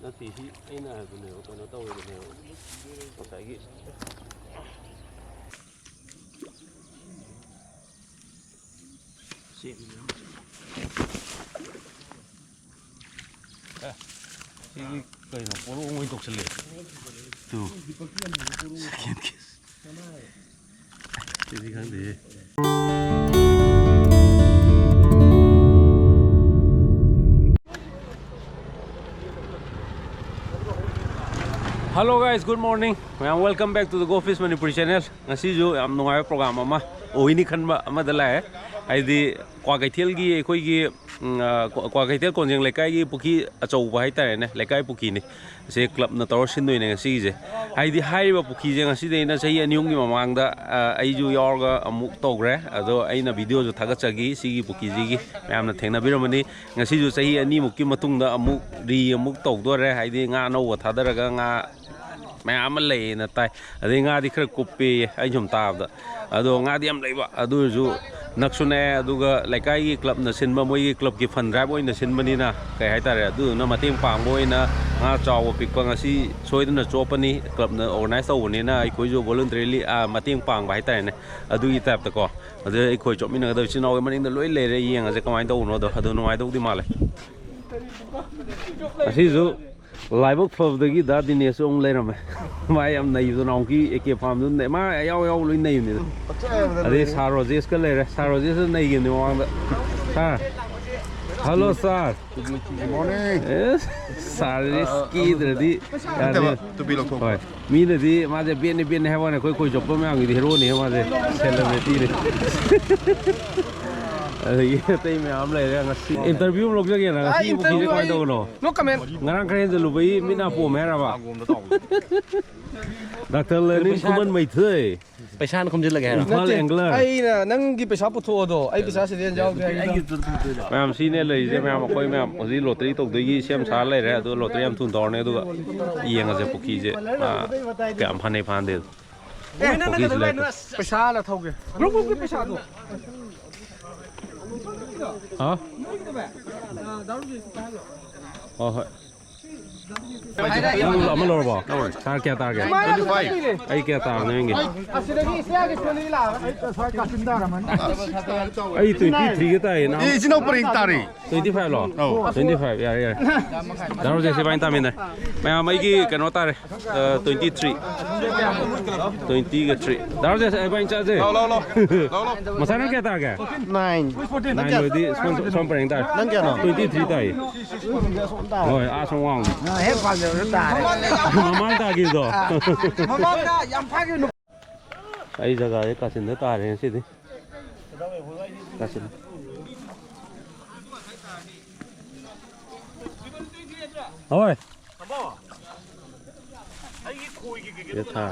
Natihi aina habune kana tawene ngosai si si kaino polo ngoi toksele tu second kiss jadi kan deh. Hello guys, good morning. Welcome back to the Go Fish Manipuri channel. Ngasi jo am nungai program ama oini khanba ama dala hai. Aidi Kwagaitel gi ekhoi gi Kwagaitel konjeng Leikai gi Pukhri Achouba hai tare ne Leikai Pukhri ne se club na tor sin noi ne ngasi je. Aidi haiba Pukhri je ngasi de na sahi aniung gi mamang da ai ju yorga amuk togre ado aina video jo thagachagi sigi Pukhri ji gi yamna thengna biramani ngasi jo sahi ani mukki matung da amuk ri amuk togdore aidi nga no wa thadaraga nga mayam lay na tai adi nga di khar kuppe ai jom tabda ado nga di am leiba adu ju naksune aduga Leikai gi club na sinba moi gi club gi fund drive oina sinbani na kai hai tare adu na mateng pang boina nga chaw pikpa ngasi soidna chopani club na organize tawni na ai khoi jo voluntarily mateng pang bai tare ne adu gi tap ta ko adu ai khoi chopmina da chinaw maning da loi le re yeng ase kamai taw no do adu noi taw di male asi jo Live club dagi da dinesh ong leirame mai am nei do nong ki ek farm du ne ma yaw yaw loi nei ni ade sarojes ka leire sarojes nei gi ni wang da ha hello sir good morning yes sarojes ki dredi to be look hoy mi ne di ma je ben he wane koi job ma ngi hero ni ma je celebrity ni ये तई में आम ले रहा है interview लोग जगह ना सी बुकी जे कोई दो no comment ngarang kren je lubai mina po mera ba doctor Lenin कुमन मै थै पैसा न खमजिल लगे है फल एंगलर ai na nang gi pesa putho do ai pesa se den jaw de मैम सी ने ले जे मैम कोई मैम ओजी लॉटरी तो दई सेम सा ले रे दो लॉटरी हम थुन दौड़ने दो येंग जे पुकी जे काम फने फान दे pesa la thau ge ro gi pesa do हाँ हाँ अमल और बा सार क्या तार गया 25 आई क्या तार नहीं गे asidagi siagi soli la ai ka tinda ra man आई 23 के ताई ना is no pring tari 25 लो 25 यार दारू जैसे बाइन तामिन है मैं हमारी की कनो तारे 23 20 के 3 दारू जैसे बाइन चार्जे lo मसाला क्या तार गया 9 9 lo di sponsor pring तार nang kya no 23 ताई ओए आ सो वांग he pa de ta मामा ता की दो mama da yam pha gi no आई जगह है कासिन ने तार हैं सीधे कासिन ओए ये था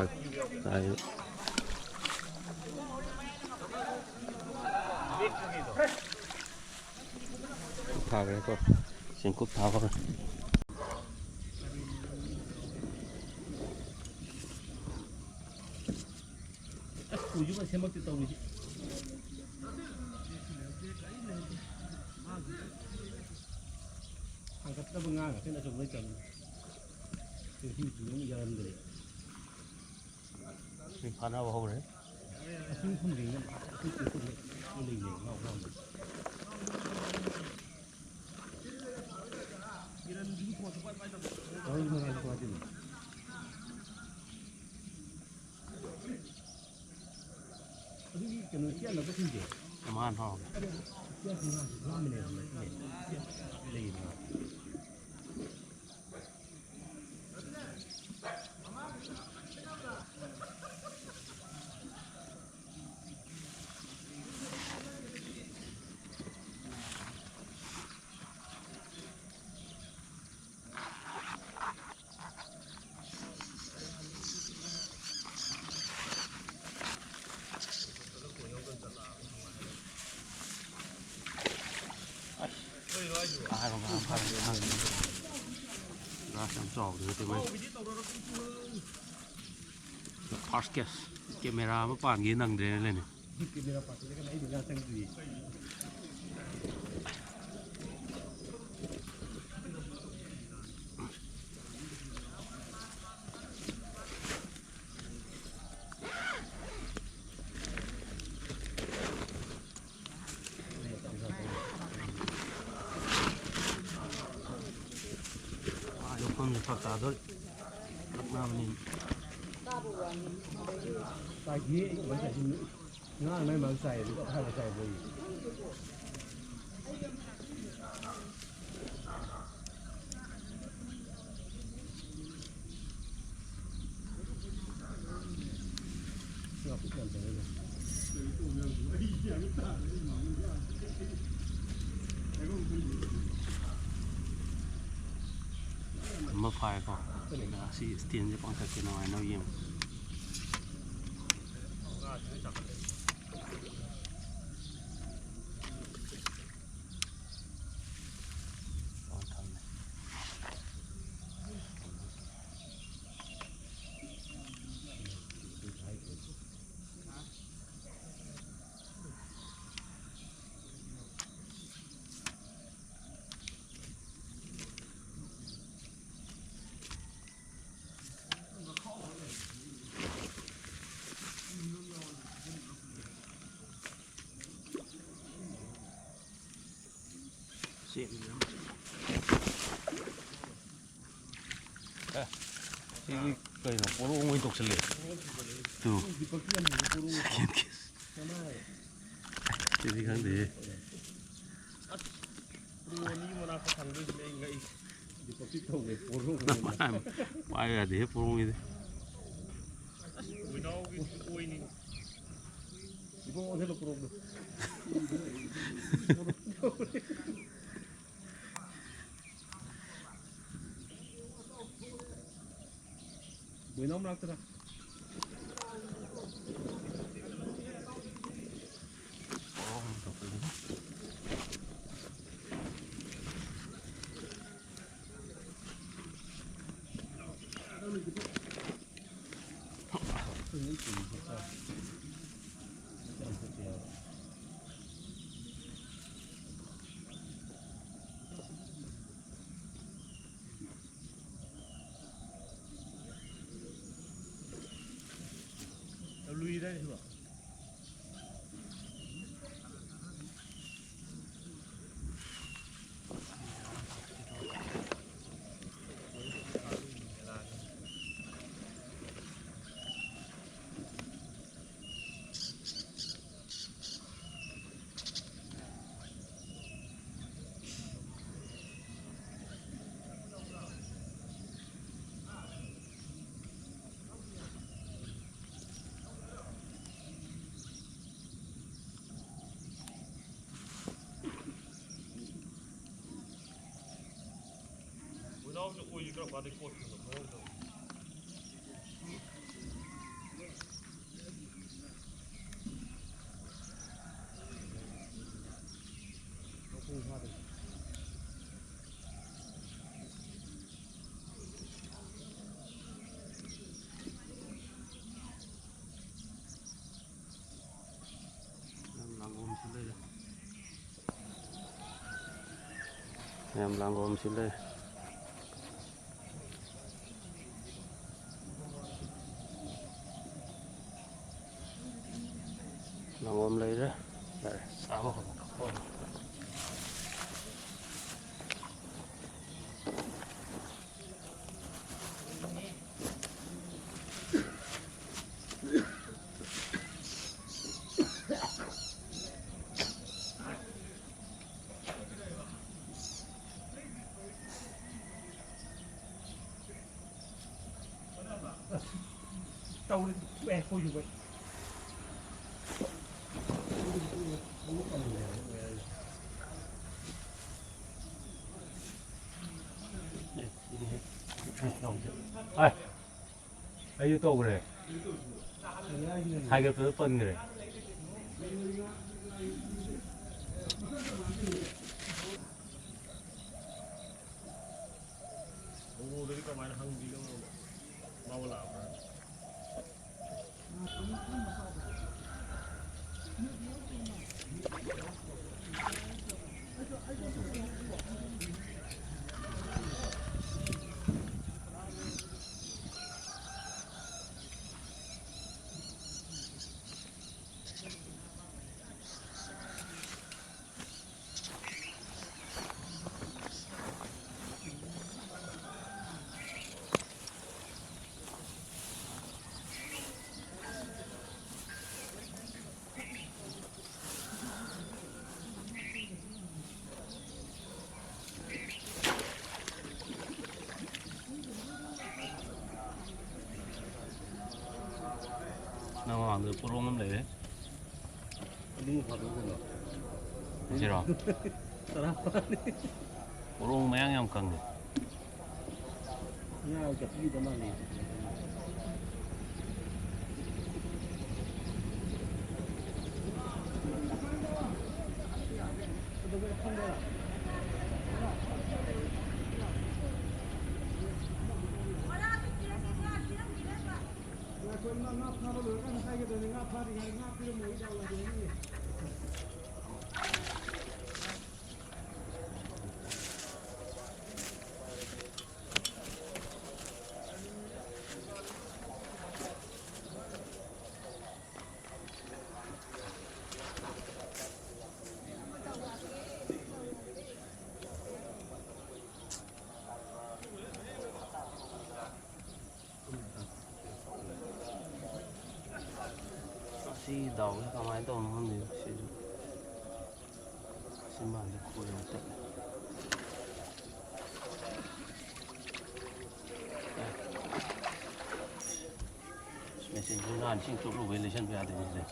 आई था गए तो सिंकुप था पर Uju kan semak kita uji. Angkat kita bengang, kita nak coba macam. Jadi tu ni jalan dulu. Ini mana bawa orang? Asing pun ringan, itu ringan, ngau. Jalan dulu cuma cepat macam. Oh ini mana cepat ini? Man hog. ราชำจอกหรือใช่ไหมพาร์สเกสเกมเมรามาป่านกี้นั่งเดินเลยเนี่ยยกคนฝักตาด้วยรักหน้ามันนี่ตากี้มันใส่งานไม่มันใส่หรือให้มันใส่เลยมาไฟก่อนสิสตีนจะป้องกันกันหน่อยน้อยยิ่งเสียงน้ำที่เคยหนูโปรโงยตกเฉลี่ยดูสแกนคิสที่ครั้งดีน้ำมันไปอะเดี๋ยวโปรโงยดิบุยน้องรักตัวลุยได้หรือเปล่าВиновно ой, игра воды кофе, правда? em đang ôm xin đây đang ôm lấy đó đây sao tàu bè khôi như vậy ayuk to kere hai cái thứ phân kere 나와 너 부러운데 Ini apa dulu? 싫어 부러운 모양이 안 강해 Ya, udah pergi teman nih. 시 나오게 가만히 떠오는 시주 신발이 고려했다 메시지 안 친구로 웰레션 해야 되는데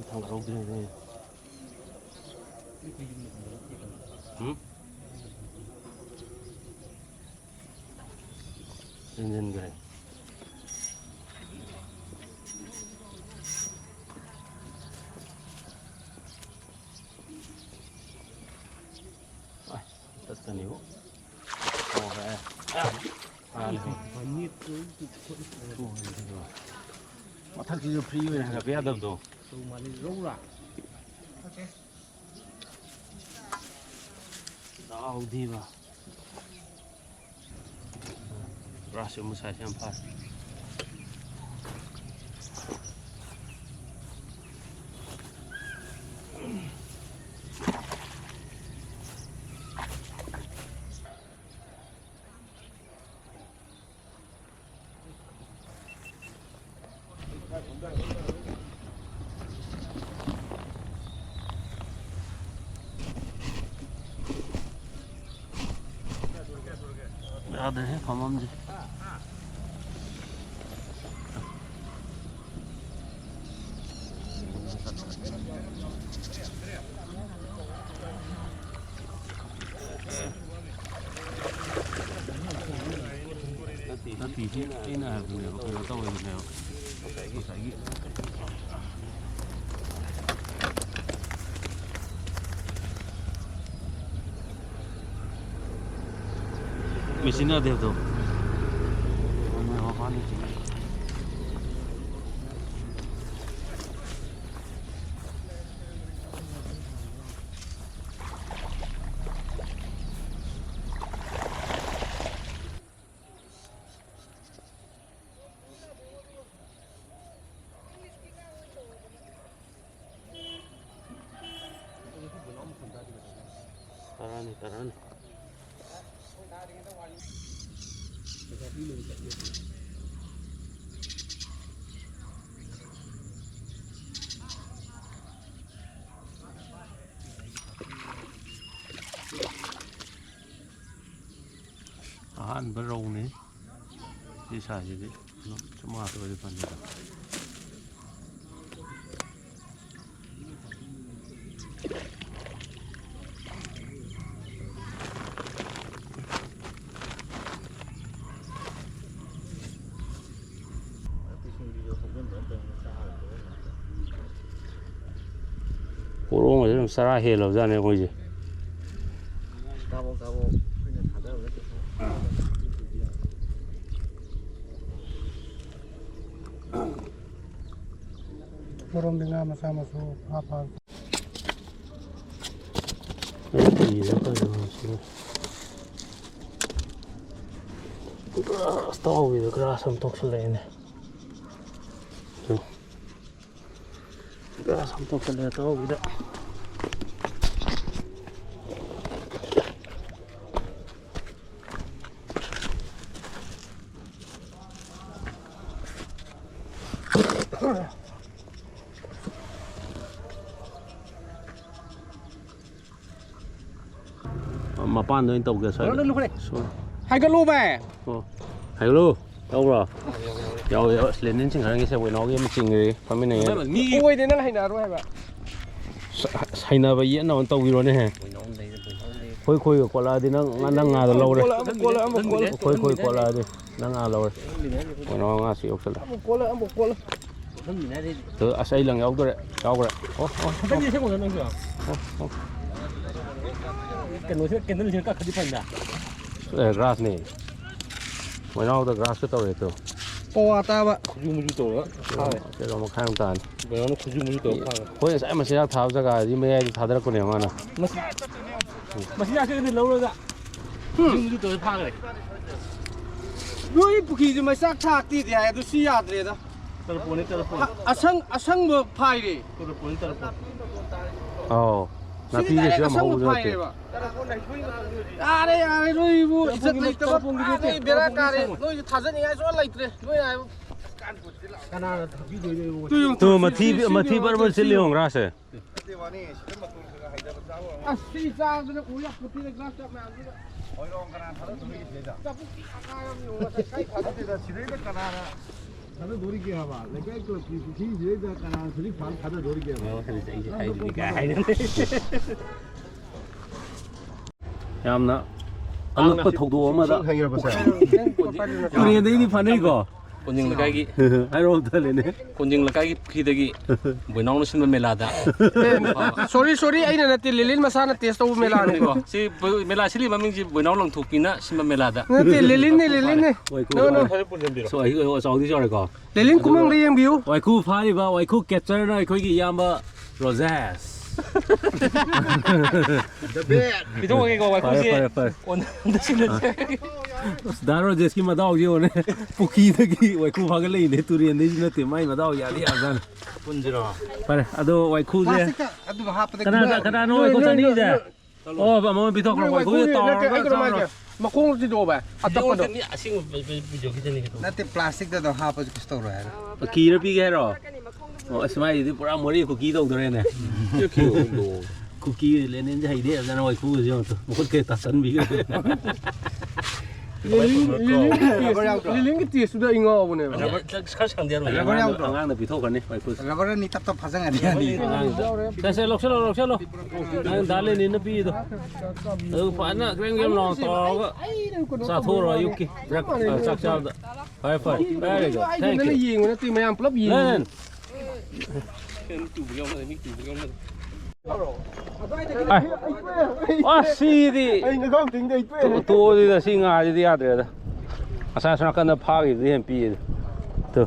당가로 그래. 응? 인연 그래. 아, 됐더니고. 그래. Banyak tu. Mà thằng kia free về là bé đầm đồ. Tu mani rora. Đó đi vào. Ra xem một sai xem phải. Ya da tamamdır. Nó tùy thế cái nào cũng được, nó to rồi nào. Cái mesin ada tuh. Apa nih? Taran. Ăn bơ rau này, đi xài gì đấy, nó chấm mát rồi đi phần này. Poro mà chúng Sarah hề lầu ra này coi gì. Orang dengar masa-masa apa? Cái gì đó coi được Stop with the grass I'm talking about. Grass I'm talking about stop with it. Mà pan nữa tàu kìa xoay. Hai cái lô về. Hai lô. Đâu rồi? Rồi lên đến chừng hàng cái xe với nó cái mà chừng rồi. Còn bên này. Ôi thế nó hay nào rồi bạn? Hay nào vậy nó tàu gì rồi này hả? Khôi qua là đi nó ngà lâu rồi. Khôi qua là đi nó ngà lâu rồi. Nó ngà xíu xíu. Một cô là. Từ xây lần ốc rồi, ốc rồi. Cái gì thế của nó kìa? Cái nó các cái phần đã. Grass này. Ngoài nó grass cái tàu này tàu. Ồ ta vậy. Không tổ đó. Cái đó một khai không tàn. Bởi nó không tổ. Khôi sẽ mà sẽ tháo ra cái gì mấy tháo ra con này mà nè. Mà sẽ cái lâu rồi dạ. Không tổ phá rồi. Rồi Pukhri thì mày xác thạc thì ai tôi xí yad rồi đó. Asang mà phai đi. Ồ. Là phi thì chưa màu rồi kìa. À đây rồi vụ rất lấy tập à đây biết ra đây rồi thả rất ngay số lấy rồi này Tu mà thi barabar sẽ liều ra sẽ. à xí ra nó uống một tí glass cho mẹ 다들 놀이기에 와봐. 내가 그 뒤에 가나 둘이 다들 놀이기에 와. 얌나. 안 넣고 독도 엄마다. 행위를 보세요. 우리 내일이 파네 이거. Kunjing Leikai 아이로 달래네. Kunjing Leikai Pukhri dagi buinong sin mela da. Sorry aina na tililin masana test to mela ni ko. Si mela sili maming si buinong lang thukina sin mela da. Lilin ni. No. So ai 거 사우디 저래 거. Lilin kumang riyang view. 와이쿠 파리바 와이쿠 캡처나 거기 야마 로제스. Bito cái gọi Phải. on sin Daro jeski madao ji one Pukhri dagi waiku bhagal le ne turian de na te mai madao ya li azan punjira. pare ado waiku je Adu hapa kana no waiku tani je oh ba mo bitok ro waiku tor makong ti do ba atak ko do. Ni asing video kita ni gitu. Nate plastic da hapa ko store ra. ki ra pi ge ro oh asmai di pura mori ko ki do dore ne Yo ki do. cookie le nen je hai de azan waiku je to mo ke ta san bi Lilin cái tia sudah ingat apa ni? Sekarang sang dia Ang ang na bitok kan ni waiku Lebaran ni tap pasang ada ni. Kasi lok selo ang dale ni na pi do pa na greng gem long to sa tho ro ayuk ki rak sak sa da phai very good thank Nó you gì mà nó tìm mày ăn plop gì? lên à si đi Anh nó không tính đây. to đi là si nga đi à đấy asa sa kan na pha gi di hem pi to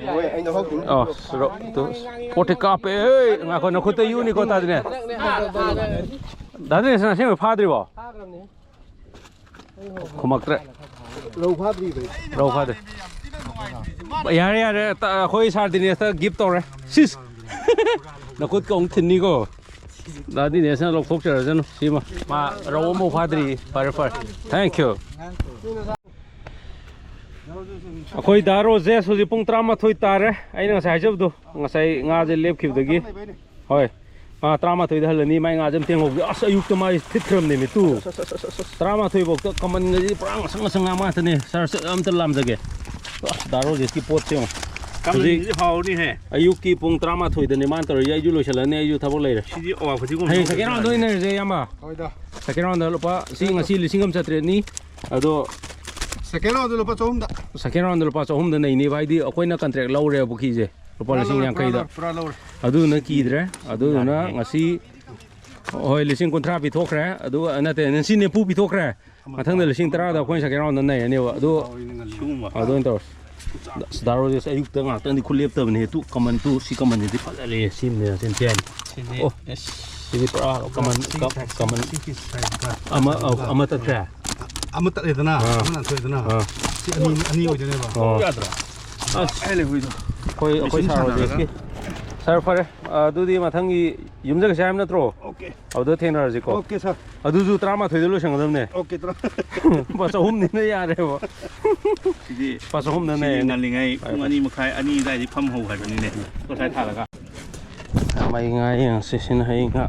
Ôi, anh nó không tính. oh so to pote ka pe ei nga ko na khu te yu ni ko ta ne da ne sa se pha dri bo khomak tre Lâu phát đi vậy. đâu pha de yare khoi sar din esta gift tore sis na kut kong thin ni ko da din esa lok thok chara jan si ma ro mo pha dri par thank you Khoi daro je so ji pung trama thoi tare aina sai jab do ngasai nga je lep khib dagi hoi trama thoi da halani mai nga jam teng hok as ayuk to mai thithram ne mi tu trama thoi bok to kaman ngi prang sang ma ta ne sar am ta lam jage daro je ki pot chemo Kamli hau ni he. ayuk ki pung trama thoi da ne man tor ya ju lo chala ne ayu thabok lai re Si owa pati ko. hey second round ne je yama Thôi đó. second round da lopa si ngasi lisingam chatre ni ado Second round lupa chom da. second round lupa chahum da nei ni bai di akoi na contract lau re bukhi je lupa lising yang kai da Pura lower. adu na ki dre adu na ngasi hoi lising kontra pi thokre adu na te nan sin ne pu pi thokre mathang da lising tara da akoi second round da nei ne wa adu adu ento daro je ayuk ta ngak tang di khulep ta ne tu kaman tu si kaman ni fa le sim ne sen chen oh si pra kaman ama ta tra Ama tak itu na. Ama nak itu na. Si ani aja ni ba. Ele huido. Khoi saro deski sar fare adu di mathang gi yum jaga sam na tro Okay. adu thena ji ko Okay sir. adu ju trama thoi lo sang dam ne Okay tra. pa sa hum ni ne ya re bo Sidi pa sa hum na ne nalingai pung ani makai ani dai pham ho hai bani ne ko sai tha laga mai ngai yang se sin hai nga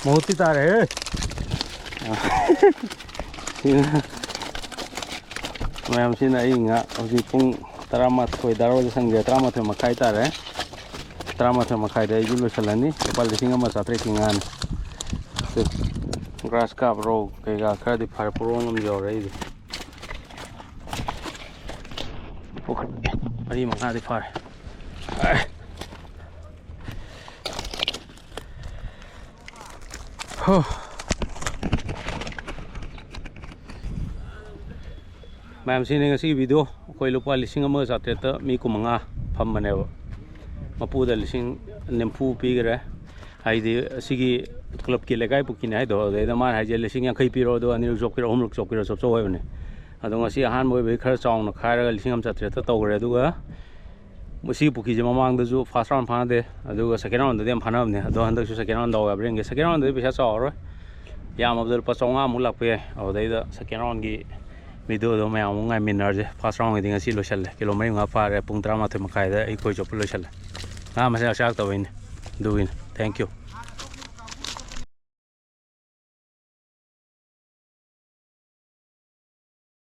Moti tare mayam sin ai nga oji pung taramat khoi daro sang ge taramat makai tare taramat makai dai julo salani pal singa ma satre kingan grass cup ro ke ga kha di phar puron nam jo rei di ari ma di phar Ma'am sini ngasi video koi lupa lising ama sate ta mi kumanga pham maneba mapu da lising nempu pi gre ai di sigi club ki lekai pukin ai do de da mar hai je lising yang khai pi ro do ani job ki hom lok job ki sob so hoi bane ado ngasi han moi be khar chong na khai ra lising am sate ta to gre du ga musi puki je mamang da ju first round phana de adu ga second round da dem phana ne ado han da su second round do ga bring ge second round de pesa chaw ro yam abdul pa chonga mu lak pe au dai da second round gi video do mayam ngai minner je first round gi ngasi lo chal kilo mai nga pa re pung 3 ma the makai da ai koi chop lo chal ha ma sa sak to win do win thank you